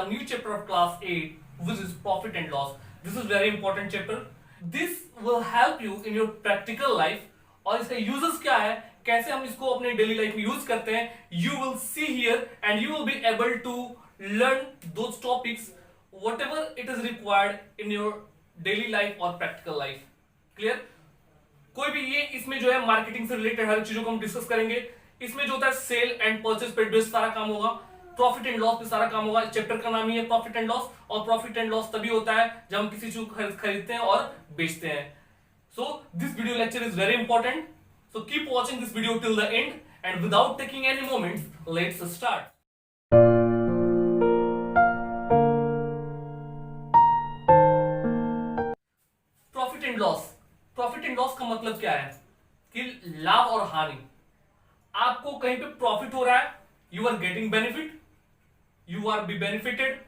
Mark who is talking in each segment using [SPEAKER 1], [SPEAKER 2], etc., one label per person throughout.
[SPEAKER 1] a new chapter of class 8, which is profit and loss. This is very important chapter. This will help you in your practical life. और इसका uses क्या है, कैसे हम इसको अपने डेली लाइफ में यूज करते हैं, you will see here and you will be able to learn those topics whatever it is required in your daily life और practical life. क्लियर? कोई भी ये इसमें जो है मार्केटिंग से रिलेटेड हर चीजों को हम डिस्कस करेंगे. इसमें जो होता है सेल एंड परचेज पे बेस्ड सारा काम होगा, प्रॉफिट एंड लॉस पे सारा काम होगा. चैप्टर का नाम ही है प्रॉफिट एंड लॉस, और प्रॉफिट एंड लॉस तभी होता है जब हम किसी चीज को खरीदते हैं और बेचते हैं. So this video lecture is very important, so keep watching this video till the end and without taking any moment let's start. Profit and loss. Profit and loss का मतलब क्या है कि लाभ और हानि. आपको कहीं पे प्रॉफिट हो रहा है, you are getting benefit, you are be benefited,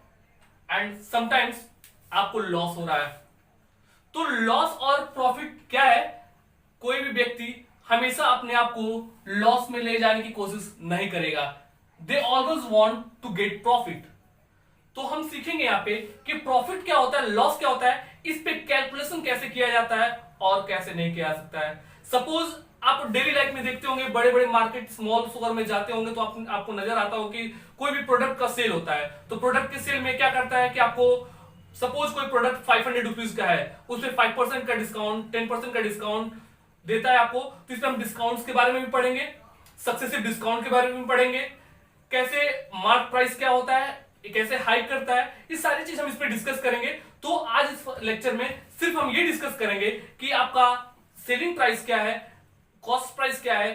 [SPEAKER 1] and sometimes आपको लॉस हो रहा है. तो लॉस और प्रॉफिट क्या है, कोई भी व्यक्ति हमेशा अपने आप को लॉस में ले जाने की कोशिश नहीं करेगा. They always want to get profit. तो हम सीखेंगे यहां पे कि प्रॉफिट क्या होता है, लॉस क्या होता है, इस पे कैलकुलेशन कैसे किया जाता है और कैसे नहीं किया जा सकता है. सपोज आप डेली लाइफ में देखते होंगे, बड़े बड़े मार्केट स्मॉल स्टोर में जाते होंगे तो आपको नजर आता हो कि कोई भी प्रोडक्ट का सेल होता है, तो प्रोडक्ट के सेल में क्या करता है कि आपको सपोज कोई प्रोडक्ट 500 रुपीज का है, उसमें 5% का डिस्काउंट, 10% का डिस्काउंट देता है आपको. तो इसमें हम डिस्काउंट्स के बारे में भी पढ़ेंगे, सक्सेसिव डिस्काउंट के बारे में भी पढ़ेंगे, कैसे मार्क प्राइस क्या होता है, कैसे हाइक करता है, ये सारी चीज हम इस पे डिस्कस करेंगे. तो आज इस लेक्चर में सिर्फ हम ये डिस्कस करेंगे कि आपका सेलिंग प्राइस क्या है, कॉस्ट प्राइस क्या है,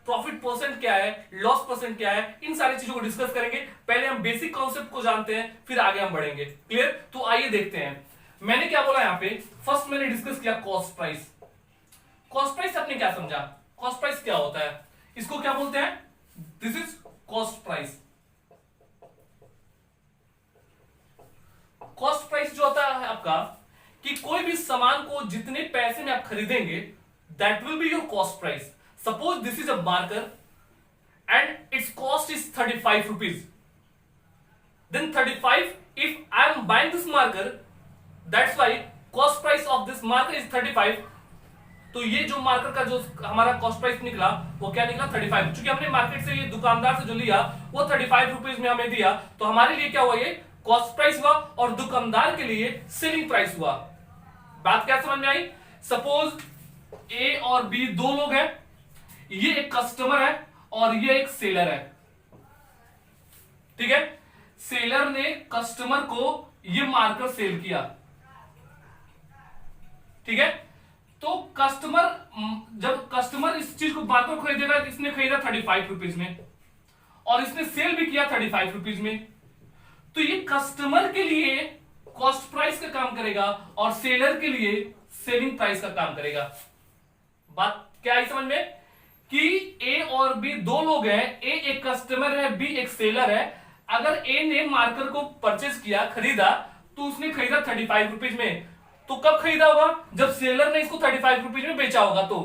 [SPEAKER 1] प्रॉफिट परसेंट क्या है, लॉस परसेंट क्या है, इन सारी चीजों को डिस्कस करेंगे. पहले हम बेसिक कॉन्सेप्ट को जानते हैं, फिर आगे हम बढ़ेंगे. क्लियर? तो आइए देखते हैं. मैंने क्या बोला यहां पे, फर्स्ट मैंने डिस्कस किया कॉस्ट प्राइस. कॉस्ट प्राइस आपने क्या समझा, कॉस्ट प्राइस क्या होता है, इसको क्या बोलते हैं, this is cost price. Cost price जो होता है आपका कि कोई भी सामान को जितने पैसे में आप खरीदेंगे, that will be your cost price. Suppose this is a marker and its cost is 35 rupees. Then 35, if I am buying this marker, that's why cost price of this marker is 35. तो ये जो marker का जो हमारा cost price निकला वो क्या निकला, 35. क्योंकि हमने मार्केट से ये दुकानदार से जो लिया वो 35 रुपीज में हमें दिया, तो हमारे लिए क्या हुआ, ये कॉस्ट प्राइस हुआ और दुकानदार के लिए सेलिंग प्राइस हुआ. बात क्या समझ में आई? सपोज ए और बी दो लोग हैं, ये एक कस्टमर है और ये एक सेलर है. ठीक है, सेलर ने कस्टमर को ये मार्कर सेल किया. ठीक है, तो कस्टमर, जब कस्टमर इस चीज को मार्कर खरीदेगा, इसने खरीदा 35 रुपीज में और इसने सेल भी किया 35 रुपीज में, तो ये कस्टमर के लिए कॉस्ट प्राइस का काम करेगा और सेलर के लिए सेलिंग प्राइस का काम करेगा. बात क्या आई समझ में कि ए और बी दो लोग हैं, ए एक कस्टमर है, बी एक सेलर है. अगर ए ने मार्कर को परचेज किया, खरीदा, तो उसने खरीदा 35 रुपीज में. तो कब खरीदा होगा, जब सेलर ने इसको 35 रुपीज में बेचा होगा. तो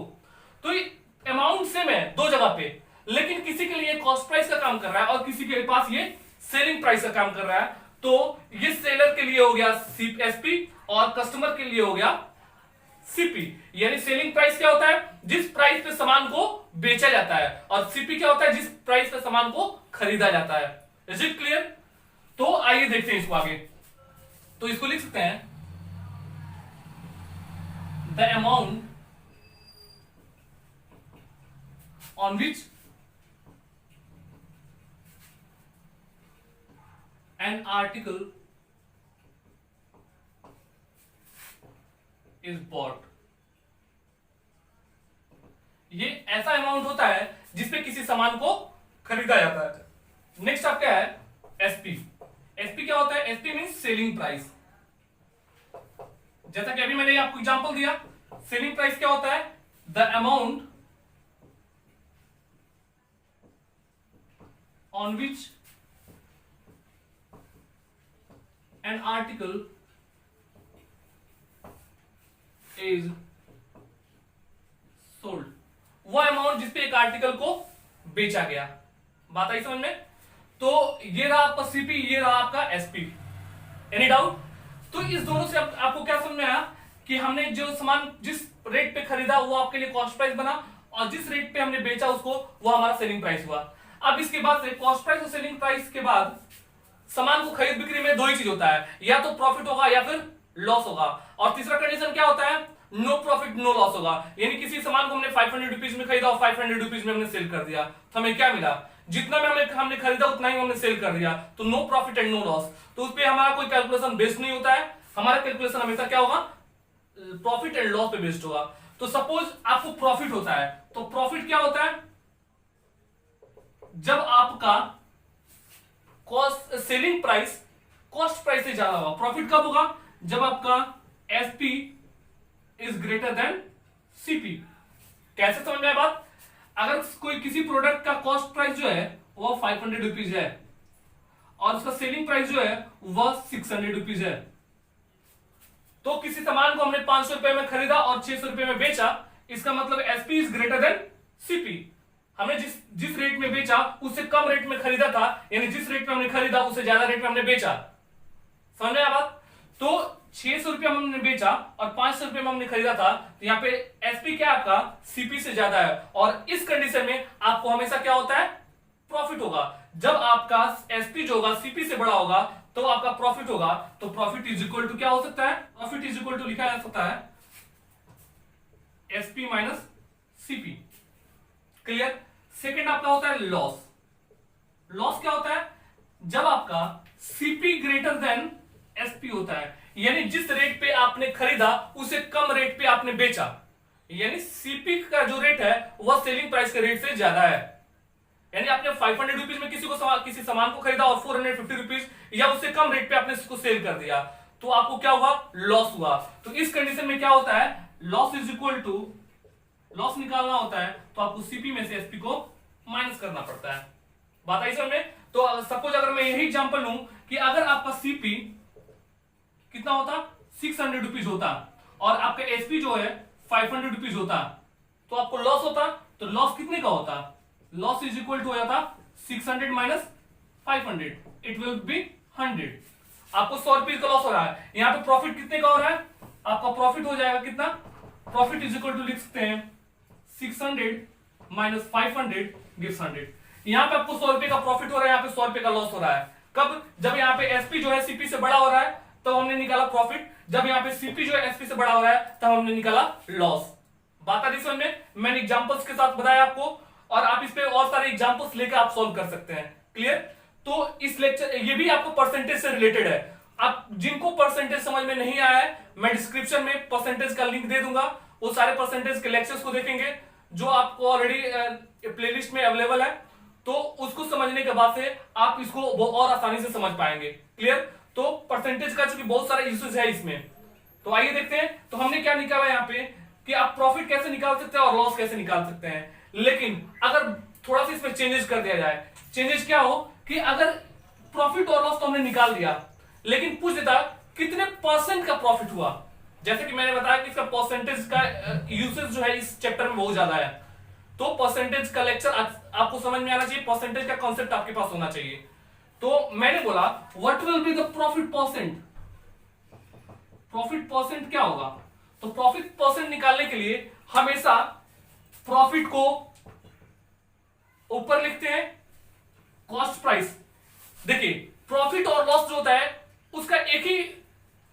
[SPEAKER 1] अमाउंट सेम है दो जगह पे, लेकिन किसी के लिए कॉस्ट प्राइस का काम कर रहा है और किसी के पास ये सेलिंग प्राइस का काम कर रहा है. तो ये सेलर के लिए हो गया एसपी और कस्टमर के लिए हो गया सीपी. यानी सेलिंग प्राइस क्या होता है, जिस प्राइस पे सामान को बेचा जाता है, और सीपी क्या होता है, जिस प्राइस पे सामान को खरीदा जाता है. Is it clear? तो आइए देखते हैं इसको आगे. तो इसको लिख सकते हैं, the amount on which an article is bought. ये ऐसा अमाउंट होता है जिसपे किसी सामान को खरीदा जाता है. नेक्स्ट आप क्या है, एसपी. एसपी क्या होता है, एसपी मींस सेलिंग प्राइस. जैसा कि अभी मैंने आपको एग्जांपल दिया, सेलिंग प्राइस क्या होता है, the amount on which an article is sold. वो अमाउंट जिसपे एक आर्टिकल को बेचा गया. बात आई समझ में? तो ये रहा आपका सीपी, ये रहा आपका एसपी. Any doubt? तो इस दोनों से आपको क्या समझ में आया कि हमने जो सामान जिस रेट पे खरीदा वो आपके लिए कॉस्ट प्राइस बना, और जिस रेट पे हमने बेचा उसको वो हमारा सेलिंग प्राइस हुआ। अब इसके बाद से कॉस्ट प्राइस और सेलिंग प्राइस के बाद सामान को खरीद बिक्री में दो ही चीज होता है, या तो प्रॉफिट होगा या फिर लॉस होगा। और तीसरा कंडीशन क्या होता है? नो प्रॉफिट नो लॉस होगा। यानी किसी सामान को हमने 500 रुपीज में खरीदा और 500 रुपीज में हमने सेल कर दिया, तो हमें क्या मिला? जितना में हमने खरीदा उतना ही हमने सेल कर दिया, तो no profit and no loss. तो उस पर हमारा कोई कैलकुलेशन बेस्ड नहीं होता है, हमारा कैलकुलेशन हमेशा क्या होगा? प्रॉफिट एंड लॉस पे बेस्ड होगा। तो सपोज आपको प्रॉफिट होता है, तो प्रॉफिट क्या होता है? जब आपका cost selling price cost price से ज्यादा होगा। प्रॉफिट कब होगा? जब आपका SP is greater then CP. कैसे समझ में आया बात? अगर कोई किसी प्रोडक्ट का कॉस्ट प्राइस जो है वो 500 रुपीज है और उसका सेलिंग प्राइस जो है वह 600 रुपीज है, तो किसी सामान को हमने 500 रुपए में खरीदा और 600 रुपए में बेचा, इसका मतलब SP is greater then CP. हमने जिस रेट में बेचा उससे कम रेट में खरीदा था, यानी जिस रेट में हमने खरीदा उससे ज्यादा रेट में हमने बेचा। समझ में आया बात? तो 600 रुपये हमने बेचा और 500 रुपये में हमने खरीदा था, तो यहाँ पे एसपी क्या आपका सीपी से ज्यादा है, और इस कंडीशन में आपको हमेशा क्या होता है? प्रॉफिट होगा। जब आपका एसपी जो होगा सीपी से बड़ा होगा तो आपका प्रॉफिट होगा। तो प्रॉफिट इज इक्वल टू क्या हो सकता है? प्रॉफिट इज इक्वल टू लिखा जा सकता है SP minus CP. Clear? Second आपका होता है लॉस। लॉस क्या होता है? जब आपका सीपी ग्रेटर देन एसपी होता है, यानी जिस रेट पे आपने खरीदा उससे कम रेट पे आपने बेचा, यानी सीपी का जो रेट है वह सेलिंग प्राइस के रेट से ज्यादा है। यानी आपने 500 रुपीज में किसी सामान को खरीदा और 450 रुपीज या उससे कम रेट पे आपने इसको सेल कर दिया, तो आपको क्या हुआ? लॉस हुआ। तो इस कंडीशन में क्या होता है? Loss is equal to, loss निकालना होता है तो आपको सीपी में से एसपी को माइनस करना पड़ता है। बात आई समझ में? तो सपोज अगर मैं यही एग्जांपल लूं कि अगर आपका सीपी कितना होता? 600 रुपीज होता और आपका एसपी जो है 500 रुपीज होता, तो आपको लॉस होता। तो लॉस कितने का होता? लॉस इज इक्वल टू हो जाता 600 माइनस 500, इट विल बी 100। आपको 100 रुपीज का लॉस हो रहा है। यहां पे प्रॉफिट कितने का हो रहा है? आपका प्रॉफिट हो जाएगा कितना? प्रॉफिट इज इक्वल टू लिख सकते हैं 600 माइनस 500 गिव्स 100। यहां पे आपको 100 रुपए का प्रॉफिट हो रहा है, यहाँ पे 100 रुपए का लॉस हो रहा है। कब? जब यहाँ पे एसपी जो है सीपी से बड़ा हो रहा है तब हमने निकाला प्रॉफिट, जब यहाँ पे सीपी जो है एसपी से बड़ा हो रहा है तब हमने निकाला लॉस। बात आ रही समझ में? मैंने एग्जांपल्स के साथ बताया आपको, और आप इस पे और सारे एग्जांपल्स लेकर आप सॉल्व कर सकते हैं। क्लियर? तो इस लेक्चर ये भी आपको परसेंटेज से रिलेटेड है। आप जिनको परसेंटेज समझ में नहीं आया है, मैं डिस्क्रिप्शन में परसेंटेज का लिंक दे दूंगा, वो सारे परसेंटेज के लेक्चर्स को देखेंगे जो आपको ऑलरेडी प्लेलिस्ट में अवेलेबल है, तो उसको समझने के बाद से आप इसको और आसानी से समझ पाएंगे। क्लियर? तो परसेंटेज का चूंकि बहुत सारे यूसेज है इसमें, तो आइए देखते हैं। तो हमने क्या निकाला यहाँ पे कि आप प्रॉफिट कैसे निकाल सकते हैं और लॉस कैसे निकाल सकते हैं। लेकिन अगर थोड़ा सा इसमें चेंजेस कर दिया जाए, चेंजेस क्या हो कि अगर प्रॉफिट और लॉस तो हमने निकाल दिया, लेकिन पूछ देता कितने परसेंट का प्रॉफिट हुआ। जैसे कि मैंने बताया कि इसका परसेंटेज का यूसेज जो है इस चैप्टर में बहुत ज्यादा है, तो परसेंटेज का लेक्चर आपको समझ में आना चाहिए, परसेंटेज का कॉन्सेप्ट आपके पास होना चाहिए। तो मैंने बोला what will be the profit percent. Profit percent क्या होगा? तो प्रॉफिट परसेंट निकालने के लिए हमेशा प्रॉफिट को ऊपर लिखते हैं कॉस्ट प्राइस। देखिए प्रॉफिट और लॉस जो होता है उसका एक ही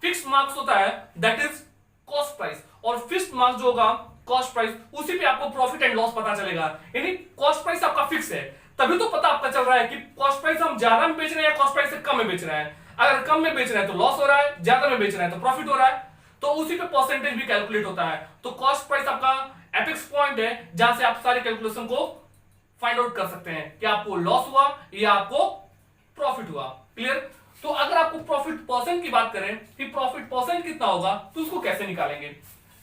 [SPEAKER 1] फिक्स्ड मार्क्स होता है, दैट इज कॉस्ट प्राइस, और फिक्स्ड मार्क्स जो होगा कॉस्ट प्राइस, उसी पे आपको प्रॉफिट एंड लॉस पता चलेगा। यानी कॉस्ट प्राइस आपका फिक्स है, तभी तो पता आपका चल रहा है कि कॉस्ट प्राइस हम ज्यादा में बेच रहे हैं या कॉस्ट प्राइस से कम में बेच रहे हैं। अगर कम में बेच रहे हैं तो लॉस हो रहा है, ज्यादा में बेच रहे हैं तो प्रॉफिट हो रहा है, तो उसी पे परसेंटेज भी कैलकुलेट होता है। तो कॉस्ट प्राइस आपका एपेक्स पॉइंट है जहां से आप सारे कैलकुलेशन को फाइंड आउट कर सकते हैं कि आपको लॉस हुआ या आपको प्रॉफिट हुआ। क्लियर? तो अगर आपको प्रॉफिट परसेंट की बात करें कि प्रॉफिट परसेंट कितना होगा, तो उसको कैसे निकालेंगे?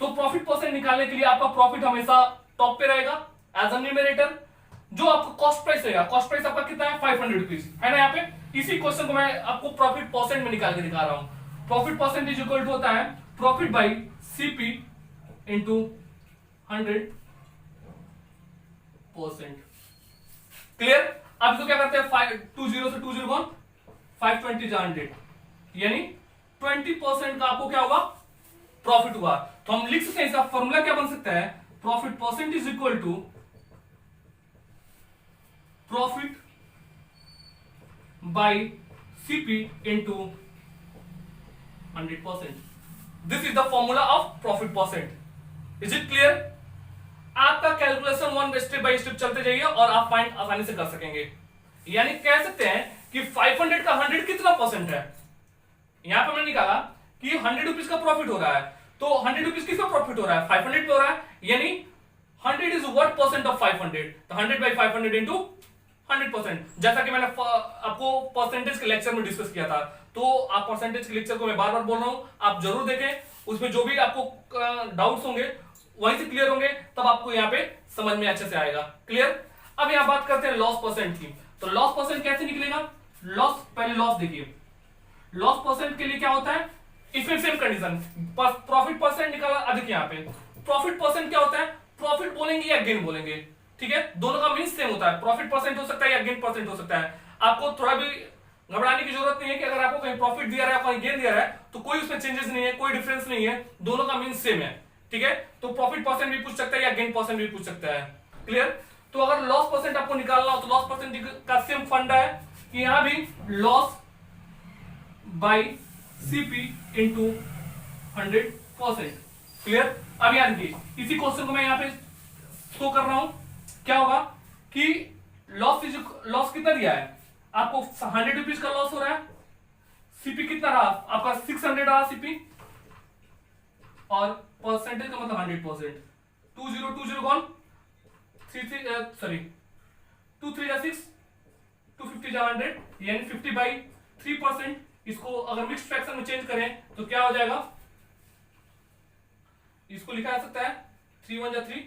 [SPEAKER 1] तो प्रॉफिट परसेंट निकालने के लिए आपका प्रॉफिट हमेशा टॉप पे रहेगा एज अ न्यूमरेटर। जो आपको कॉस्ट प्राइस रहेगा, कॉस्ट प्राइस आपका कितना है? 500 रुपीज है ना। यहाँ पे इसी क्वेश्चन को मैं आपको प्रॉफिट परसेंट में निकाल के दिखा रहा हूं। Profit percent is equal to होता है profit by CP into 100%। Clear? अब इसको क्या करते हैं, 20 से 20 520 100, यानी 20% का आपको क्या होगा, प्रॉफिट हुआ। तो हम लिख सकते हैं, इसका फॉर्मूला क्या बन सकता है, profit percent is equal to profit by CP into 100%। This is the formula of profit percent. Is it clear? आपका calculation one step by step चलते जाइए और आप फाइंड आसानी से कर सकेंगे। यानी कह सकते हैं कि 500 का 100 कितना परसेंट है। यहां पर मैंने निकाला कि 100 रुपीज का प्रॉफिट हो रहा है, तो 100 रुपीज किसका प्रॉफिट हो रहा है, 500 पे हो रहा है, यानी 100 इज व्हाट परसेंट ऑफ 500, तो 100 बाई 500 इंटू 100%। जैसा कि मैंने आपको परसेंटेज के लेक्चर में डिस्कस किया था, तो आप परसेंटेज के लेक्चर को मैं बार बार बोल रहा हूं, आप जरूर देखें, उसमें जो भी आपको डाउट्स होंगे वहीं से क्लियर होंगे, तब आपको यहाँ पे समझ में अच्छे से आएगा। क्लियर? अब यहां बात करते हैं लॉस परसेंट की। तो लॉस परसेंट कैसे निकलेगा, लॉस, पहले लॉस देखिए, लॉस परसेंट के लिए क्या होता है, इसमें सेम कंडीशन, प्रॉफिट परसेंट निकाला। अधिक यहाँ पे प्रॉफिट परसेंट क्या होता है, प्रॉफिट बोलेंगे या गेन बोलेंगे, ठीक है, दोनों का मीन सेम होता है, प्रॉफिट परसेंट हो सकता है या गेन परसेंट हो सकता है। आपको थोड़ा भी घबराने की जरूरत नहीं है कि अगर आपको कहीं प्रॉफिट दिया रहा है कहीं गेन दिया रहा है तो कोई उसमें चेंजेस नहीं है, कोई डिफरेंस नहीं है, दोनों का मीन सेम है, ठीक है। तो प्रॉफिट परसेंट भी पूछ सकता है या गेन परसेंट भी पूछ सकता है। क्लियर? तो अगर लॉस परसेंट आपको निकालना हो तो लॉस परसेंट का सेम फंडा है कि यहां भी loss by CP into 100%। Clear? अब याद देखिए, इसी क्वेश्चन को मैं यहां पे शो कर रहा हूं, क्या होगा कि लॉस कितना दिया है आपको, 100 रुपीज का लॉस हो रहा है, सीपी कितना रहा आपका, 600 रहा सीपी, और परसेंटेज का मतलब 100%, 2020 कौन 23 जा 6, 250 जा 100, यानी 50/3%। इसको अगर मिक्स्ड फ्रैक्शन में चेंज करें तो क्या हो जाएगा, इसको लिखा जा सकता है 3 1 जा 3,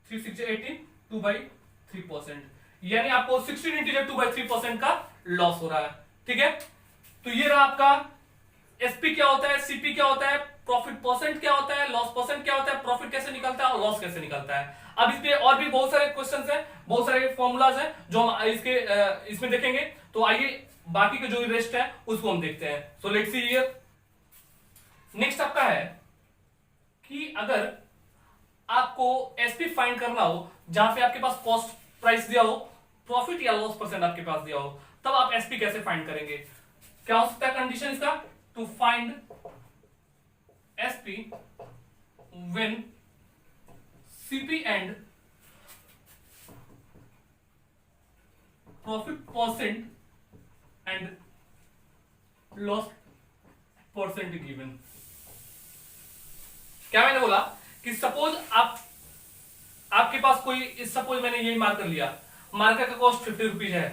[SPEAKER 1] 3 6 जा 18, 2/3%, यानी आपको 16 इंटीजर 2/3% का लॉस हो रहा है, ठीक है। तो ये रहा आपका एसपी क्या होता है, सीपी क्या होता है, प्रॉफिट परसेंट क्या होता है, लॉस परसेंट क्या होता है, प्रॉफिट कैसे निकलता है और लॉस कैसे निकलता है। अब इस पे और भी बहुत सारे क्वेश्चंस हैं, बहुत सारे फॉर्मूलाज हैं जो हम इसमें देखेंगे। तो आइए बाकी के जो रेस्ट है उसको हम देखते हैं। So let's see here. Next आपका है कि अगर आपको एसपी फाइंड करना हो जहां पे आपके पास कॉस्ट प्राइस दिया हो, प्रॉफिट या लॉस परसेंट आपके पास दिया हो, तब आप एसपी कैसे फाइंड करेंगे। क्या हो सकता है कंडीशन इसका, to find SP when CP and profit percent and loss percent given. क्या मैंने बोला कि सपोज आपके पास कोई, सपोज मैंने यही मार्कर लिया, मार्कर का कॉस्ट 50 रुपीज है,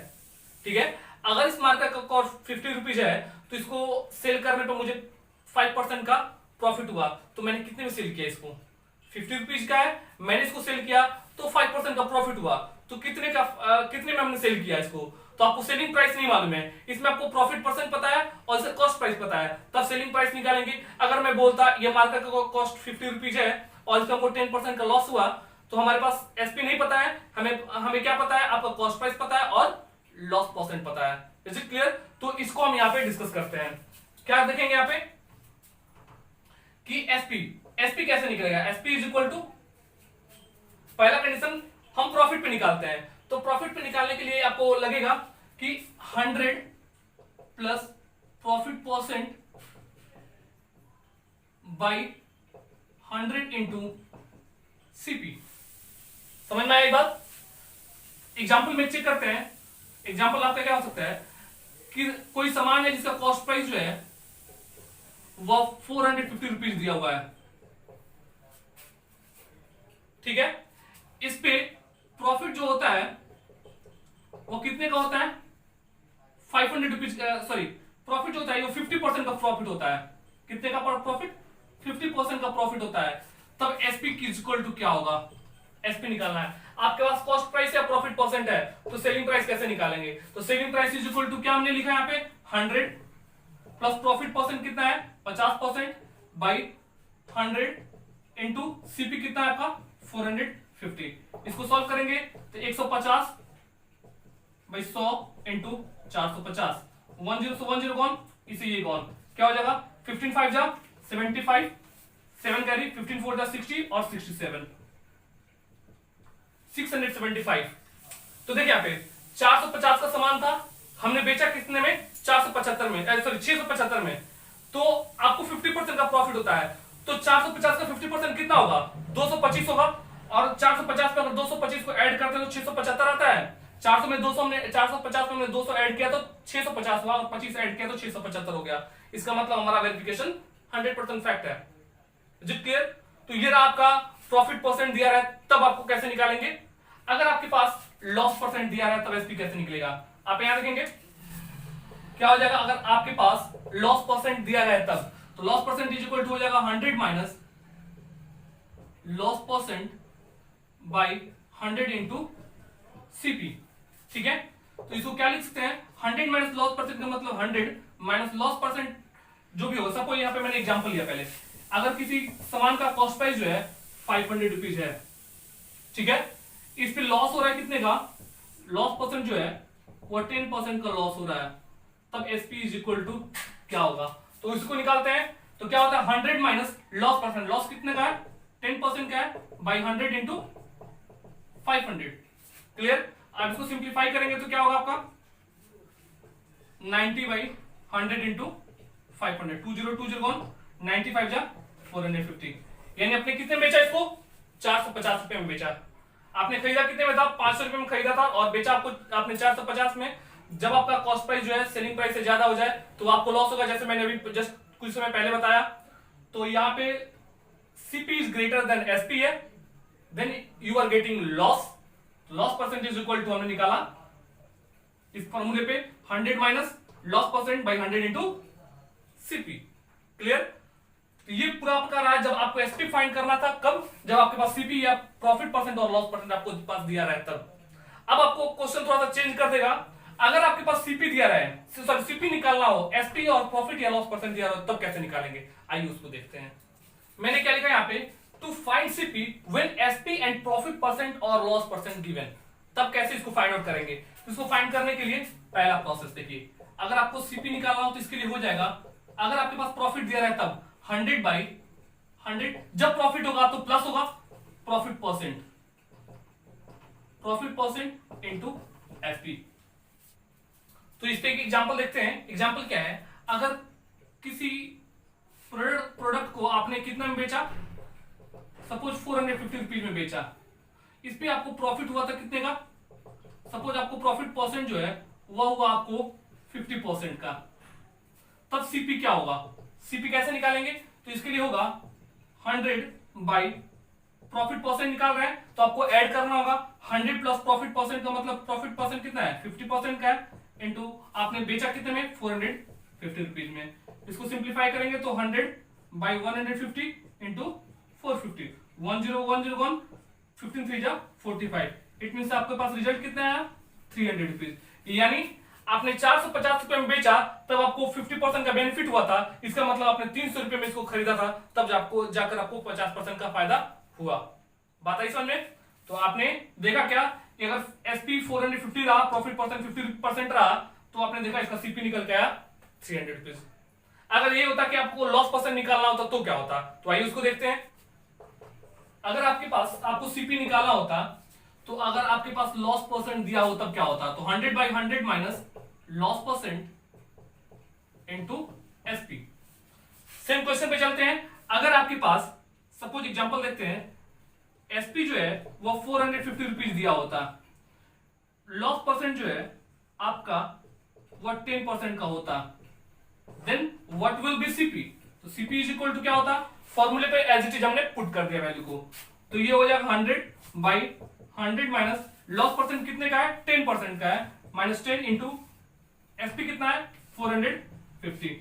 [SPEAKER 1] ठीक है। अगर इस मार्कर का कॉस्ट 50 रुपीज है तो इसको सेल करने पर मुझे 5% का प्रॉफिट हुआ, तो मैंने कितने में सेल किया इसको, 50 रुपीज का है, मैंने इसको सेल किया तो 5% का प्रॉफिट हुआ, तो कितने में हमने सेल किया इसको, तो आपको सेलिंग प्राइस नहीं मालूम है, इसमें आपको प्रॉफिट परसेंट पता है और इसे कॉस्ट प्राइस पता है, तब सेलिंग प्राइस निकालेंगे। अगर मैं बोलता ये मार्कर का कॉस्ट 50 रुपीज है और इसका हमको 10% का लॉस हुआ, तो हमारे पास एसपी नहीं पता है, हमें क्या पता है, आपका कॉस्ट प्राइस पता है और लॉस परसेंट पता है। Is it clear? तो इसको हम यहाँ पे डिस्कस करते हैं। क्या देखेंगे यहाँ पे कि एसपी कैसे निकलेगा, एसपी इज इक्वल टू, पहला कंडीशन हम प्रॉफिट पे निकालते हैं, तो प्रॉफिट पे निकालने के लिए आपको लगेगा कि 100 plus profit percent by 100 into CP. समझ में आया एक बात? एग्जाम्पल में चेक करते हैं। एग्जाम्पल आपका क्या हो सकता है कि कोई सामान है जिसका कॉस्ट प्राइस जो है वो 450 रुपीज दिया हुआ है, ठीक है। इस पे प्रॉफिट जो होता है वो कितने का होता है, 500 रुपीज, सॉरी प्रॉफिट होता है वो 50% का प्रॉफिट होता है। कितने का प्रॉफिट, 50% का प्रॉफिट होता है। तब एसपी की इक्वल टू क्या होगा, एसपी निकालना है। आपके पास कॉस्ट प्राइस या प्रॉफिट परसेंट है तो सेलिंग प्राइस कैसे निकालेंगे, तो selling price is equal to क्या हमने लिखा यहाँ पे 100 प्लस प्रॉफिट परसेंट कितना है 50% बाई 100 इंटू सीपी कितना है आपका 450। इसको सॉल्व करेंगे तो 150 बाई 100 इंटू 450, 10 से 10 कौन, इसे ये कौन, क्या हो जाएगा 15 5 जा 75, 7 कैरी 15 4 जा 60 और 67 675। तो देखिए यहाँ पे 450 का सामान था, हमने बेचा कितने में 475 में, सॉरी 675 में, तो आपको 50% का प्रॉफिट होता है। तो 450 का 50% कितना होगा 225 होगा, और 450 पे अगर 225 को ऐड करते हैं तो 675 आता है। 400 में 200 हमने 450 में हमने 200 ऐड किया तो 650 हुआ, और 25 ऐड किया तो 675 हो गया। इसका मतलब हमारा वेरिफिकेशन 100% फैक्ट है। जी क्लियर? तो ये रहा आपका प्रॉफिट परसेंट दिया रहा है, तब आपको कैसे निकालेंगे। अगर आपके पास लॉस परसेंट दिया रहा है तब एसपी कैसे निकलेगा, आप यहां देखेंगे क्या हो जाएगा। अगर आपके पास लॉस परसेंट दिया गया है तब, तो loss percent is equal to हो जाएगा 100 minus loss percent by 100 into CP. ठीक है, तो इसको क्या लिख सकते हैं 100 माइनस लॉस परसेंट का मतलब 100 माइनस लॉस परसेंट जो भी होगा। सपोज यहां पे मैंने एग्जांपल लिया पहले, अगर किसी सामान का कॉस्ट प्राइस जो है 500 रुपीज है, ठीक है, इस पे लॉस हो रहा है कितने का, लॉस परसेंट जो है वो 10% का लॉस हो रहा है, तब एसपी इज इक्वल टू क्या होगा। तो इसको निकालते हैं, तो क्या होता है 100 माइनस लॉस परसेंट, लॉस कितने का है 10% का है, बाई 100 इंटू 500। क्लियर? आप इसको सिंप्लीफाई करेंगे तो क्या होगा आपका 90 बाई 100 इंटू 500, 2020 95 जा 450। यानी आपने कितने बेचा इसको 450 रुपए में बेचा। आपने खरीदा कितने में था 500 रुपए में खरीदा था, और बेचा आपको आपने 450 में। जब आपका कॉस्ट प्राइस जो है सेलिंग प्राइस से ज्यादा हो जाए तो आपको लॉस होगा, जैसे मैंने अभी जस्ट कुछ समय पहले बताया। तो यहाँ पे CP is greater than SP है, then you are getting loss. Loss percentage equal to हमने निकाला इस फॉर्मूले पे 100 minus loss percent by 100 into CP. Clear? तो ये पूरा आपका रहा जब आपको एसपी फाइंड करना था, कब, जब आपके पास सीपी या प्रॉफिट परसेंट और लॉस परसेंट आपको पास दिया रहा है तब। अब आपको क्वेश्चन थोड़ा सा चेंज कर देगा, अगर आपके पास सीपी दिया रहा है, सॉरी सीपी निकालना हो, एसपी और प्रॉफिट या लॉस परसेंट दिया रहा हो, तब कैसे निकालेंगे, आइए उसको देखते हैं। मैंने क्या लिखा यहाँ पे, to find CP when SP and profit percent और लॉस परसेंट गिवन। तब कैसे इसको फाइंड आउट करेंगे। इसको फाइंड करने के लिए पहला प्रोसेस देखिए, अगर आपको सीपी निकालना हो तो इसके लिए हो जाएगा, अगर आपके पास प्रॉफिट दिया रहा है तब 100 बाई 100, जब प्रॉफिट होगा तो प्लस होगा प्रॉफिट परसेंट इंटू एसपी। तो इस पे एक एग्जांपल देखते हैं। एग्जांपल क्या है, अगर किसी प्रोडक्ट को आपने कितना में बेचा, सपोज 450 रुपीज में बेचा, इस पे आपको प्रॉफिट हुआ था कितने का, सपोज आपको प्रॉफिट परसेंट जो है वह हुआ आपको 50% का, तब सीपी क्या होगा, सीपी कैसे निकालेंगे। तो इसके लिए होगा 100 बाई प्रॉफिट परसेंट निकाल रहे हैं तो आपको ऐड करना होगा 100 प्लस प्रॉफिट परसेंट का मतलब प्रॉफिट परसेंट कितना है 50% का है, इंटू आपने बेचा कितने में 450 रुपीज में। इसको सिंप्लीफाई करेंगे तो 100 बाई 150 इंटू 450, 10101, 15 3 जा 45। इट मीन आपके पास रिजल्ट कितना आया 300 रुपीज। यानी आपने 450 रुपए में बेचा तब आपको 50% का बेनिफिट हुआ था, इसका मतलब आपने 300 रुपए में इसको खरीदा था, तब आपको जाकर आपको 50% का फायदा हुआ। बात आई समझ में? तो आपने देखा क्या कि अगर एसपी 450 रहा, प्रॉफिट परसेंट 50% रहा, तो आपने देखा इसका सीपी निकल के आया 300 रुपीज। अगर ये होता कि आपको लॉस परसेंट निकालना होता तो क्या होता, तो आइए उसको देखते हैं। अगर आपके पास आपको सीपी निकालना होता, तो अगर आपके पास लॉस परसेंट दिया हो तब क्या होता, तो 100 by 100 minus loss percent into SP. Same question पे चलते हैं। अगर आपके पास सपोज एग्जांपल देखते हैं, एसपी जो है वो 450 रुपीज दिया होता, लॉस परसेंट जो है आपका वो 10% का होता, then what will be CP. तो सीपी इज इक्वल टू क्या होता, फॉर्मूले पे एज इट इज हमने पुट कर दिया वैल्यू को, तो ये हो जाएगा 100 बाई 100 माइनस लॉस परसेंट कितने का है 10% का है, माइनस 10 इंटू एसपी कितना है 450।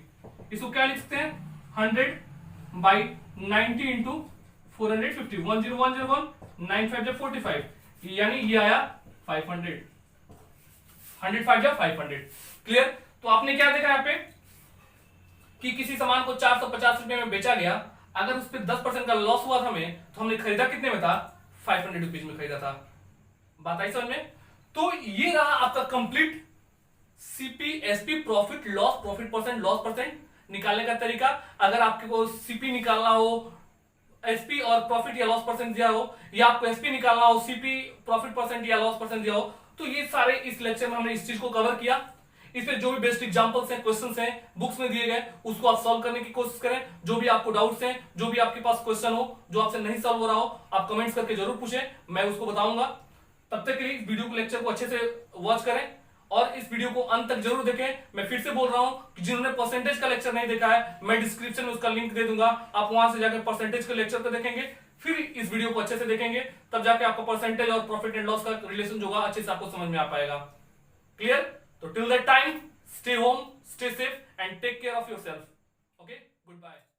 [SPEAKER 1] इसको क्या लिख सकते हैं 100 बाई 90 इंटू 450, 10101, 95 जा 45, यानी ये आया 500, 105 जा 500। क्लियर? तो आपने क्या देखा यहाँ पे कि किसी सामान को 450 रुपए में बेचा गया, अगर उस पर 10% का लॉस हुआ था हमें, तो हमने खरीदा कितने में था 500 रुपीज में खरीदा था। बात आई समझ में? तो ये रहा आपका complete CP SP profit loss profit percent loss percent. निकालने का तरीका, अगर आपको सीपी निकालना हो, एसपी और प्रॉफिट या लॉस परसेंट दिया हो, या आपको एसपी निकालना हो, सीपी प्रॉफिट परसेंट या लॉस परसेंट दिया हो, तो ये सारे इस लेक्चर में हमने इस चीज को कवर किया। इसमें जो भी बेस्ट एग्जांपल्स हैं, क्वेश्चंस हैं बुक्स में दिए गए, उसको आप सॉल्व करने की कोशिश करें। जो भी आपको डाउट्स हैं, जो भी आपके पास क्वेश्चन हो, जो आपसे नहीं सॉल्व हो रहा हो, आप कमेंट्स करके जरूर पूछें, मैं उसको बताऊंगा। तब तक के लिए इस वीडियो को, लेक्चर को अच्छे से वॉच करें और इस वीडियो को अंत तक जरूर देखें। मैं फिर से बोल रहा हूं कि जिन्होंने परसेंटेज का लेक्चर नहीं देखा है, मैं डिस्क्रिप्शन में उसका लिंक दे दूंगा, आप वहां से जाकर परसेंटेज के लेक्चर को देखेंगे, फिर इस वीडियो को अच्छे से देखेंगे, तब जाके आपको परसेंटेज और प्रॉफिट एंड लॉस का रिलेशन जो होगा अच्छे से आपको समझ में आ पाएगा। क्लियर? तो till that time, stay home, stay safe and take care of yourself. Okay, good bye.